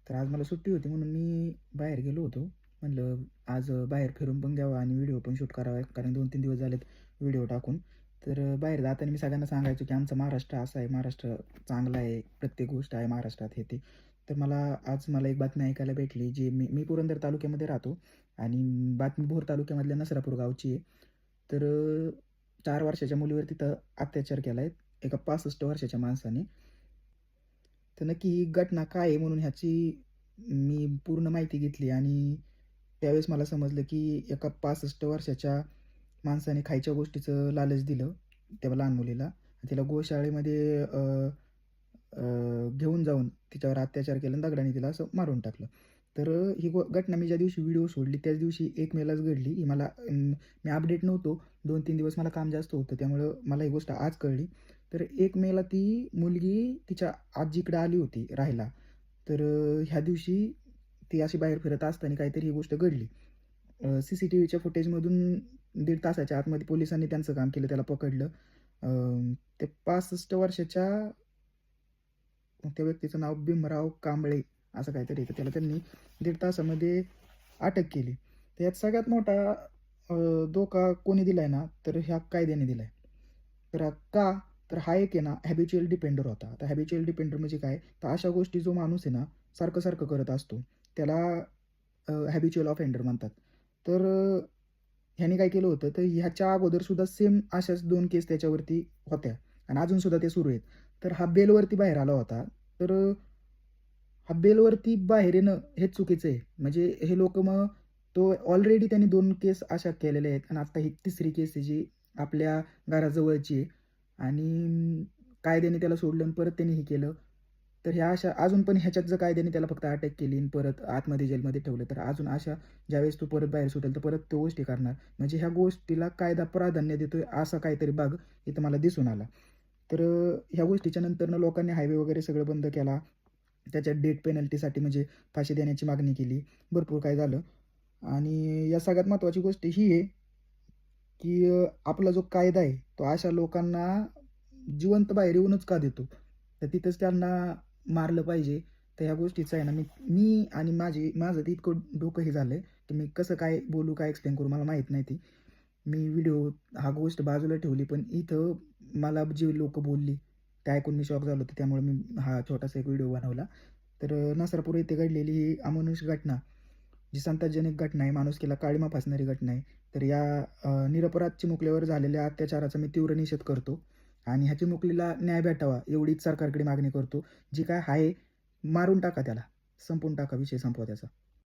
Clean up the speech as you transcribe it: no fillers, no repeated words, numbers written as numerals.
तर आज मला सुट्टी होती म्हणून मी बाहेर गेलो होतो. म्हणलं आज बाहेर फिरून पण घ्यावं आणि व्हिडिओ पण शूट करावा कारण 2-3 दिवस झालेत व्हिडिओ टाकून. तर बाहेर जाताना मी सगळ्यांना सांगायचो, की आमचं महाराष्ट्र असं आहे, महाराष्ट्र चांगला आहे, प्रत्येक गोष्ट आहे महाराष्ट्रात हे ते. तर आज मला एक बातमी ऐकायला भेटली जी मी पुरंदर तालुक्यामध्ये राहतो आणि बातमी भोर तालुक्यामधल्या नसरापूर गावची आहे. तर 4 वर्षाच्या मुलीवर तिथं अत्याचार केला आहे एका 65 वर्षाच्या माणसाने. तर नक्की ही घटना काय आहे म्हणून ह्याची मी पूर्ण माहिती घेतली आणि त्यावेळेस मला समजलं की एका 65 वर्षाच्या माणसाने खायच्या गोष्टीचं लालच दिलं त्या लहान मुलीला. तिला गोशाळेमध्ये अ, घेऊन जाऊन तिच्यावर अत्याचार केला आणि दगडाने तिला असं मारून टाकलं. तर ही घटना मी ज्या दिवशी व्हिडिओ सोडली त्याच दिवशी 1 मेलाच घडली. ही मला मी अपडेट नव्हतो. 2-3 दिवस मला काम जास्त होतं त्यामुळं मला ही गोष्ट आज कळली. तर 1 मेला ती मुलगी तिच्या आजीकडे आली होती राहायला. तर ह्या दिवशी ती अशी बाहेर फिरत असताना काहीतरी ही गोष्ट घडली. CCTVच्या फुटेजमधून 1.5 तासाच्या आतमध्ये पोलिसांनी त्यांचं काम केलं, त्याला पकडलं. अ, ते 65 वर्षाच्या त्या व्यक्तीचं नाव भीमराव कांबळे असं काहीतरी आहे. तर त्याला त्यांनी 1.5 तासामध्ये अटक केली. तर यात सगळ्यात मोठा अ, धोका कोणी दिलाय ना, तर ह्या कायद्याने दिलाय. तर का? तर हा एक आहे ना हॅबिच्युअल डिपेंडर होता. आता हॅबिच्युअल डिपेंडर म्हणजे काय? तर अशा गोष्टी जो माणूस आहे ना, सारखं-सारखं करत असतो, त्याला हॅबिच्युअल ऑफेंडर म्हणतात. तर ह्याने काय केलं होतं, तर ह्याच्या अगोदर सुद्धा सेम अशाच 2 केस त्याच्यावरती होत्या आणि अजूनसुद्धा ते सुरू आहेत. तर हा बेलवरती बाहेर आला होता. तर हा बेलवरती बाहेर येणं हे चुकीचं आहे. म्हणजे हे लोकं मग तो ऑलरेडी त्यांनी 2 केस अशा केलेल्या आहेत आणि आता ही तिसरी केस आहे जी आपल्या घराजवळची आहे आणि कायद्याने त्याला सोडलं आणि परत त्यांनी हे केलं. तर ह्या अशा अजून पण ह्याच्यात जर कायद्याने त्याला फक्त अटक केली आणि परत आतमध्ये जेलमध्ये ठेवलं, तर अजून अशा ज्यावेळेस तो परत बाहेर सुटेल, तर परत तो गोष्टी करणार. म्हणजे ह्या गोष्टीला कायदा प्राधान्य देतोय असा काहीतरी भाग इथं मला दिसून आला. तर ह्या गोष्टीच्या नंतरनं लोकांनी हायवे वगैरे सगळं बंद केला. त्याच्यात डेथ पेनल्टीसाठी म्हणजे फाशी देण्याची मागणी केली. भरपूर काही झालं आणि या सगळ्यात महत्त्वाची गोष्ट ही आहे, की आपला जो कायदा आहे, तो अशा लोकांना जिवंत बाहेर येऊनच का देतो? तर तिथंच त्यांना मारलं पाहिजे. तर ह्या गोष्टीचं आहे ना, मी मी आणि माझं तर इतकं डोकं हे झालंय, की मी कसं काय बोलू, काय एक्सप्लेन करू मला माहीत नाही ती. मी व्हिडिओ हा गोष्ट बाजूला ठेवली, पण इथं मला जी लोकं बोलली, ते ऐकून मी शॉक झालो होतो. त्यामुळे मी हा छोटासा एक व्हिडिओ बनवला. तर नसरापूर येथे घडलेली ही अमानुष घटना, जी संतापजनक घटना आहे, माणुसकीला काळिमा फासणारी घटना आहे. तर या निरपराध चिमुकल्यावर झालेल्या अत्याचाराचा मी तीव्र निषेध करतो आणि ह्या चिमुकलीला न्याय भेटावा एवढीच सरकारकडे मागणी करतो. जी काय आहे मारून टाका त्याला, संपवून टाका, विषय संपवा त्याचा.